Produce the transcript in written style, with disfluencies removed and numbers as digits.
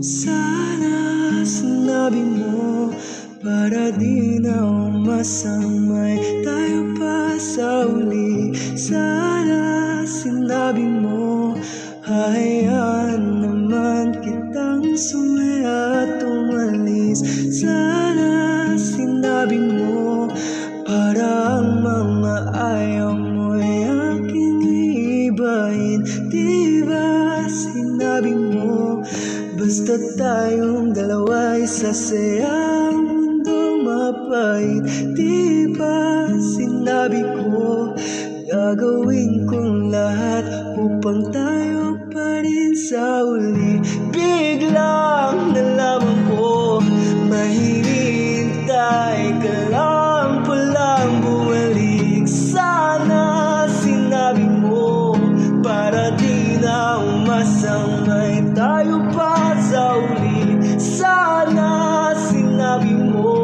Sana sinabi mo para di na umasamay tayo pa sa uli. Sana sinabi mo hayaan naman kitang sumaya at umalis. Sana sinabi mo para ang mga ayaw mo'y aking ibahin. Di ba sinabi mo basta tayong dalawa'y sasaya ang mundong mapait? Di ba sinabi ko gagawin kong lahat upang tayo pa rin sa uli? Biglang nalaman ko mahihintay ka lang palang bumalik. Sana sinabi mo para di na umasamay tayo pa sa uli. Sana sinabi mo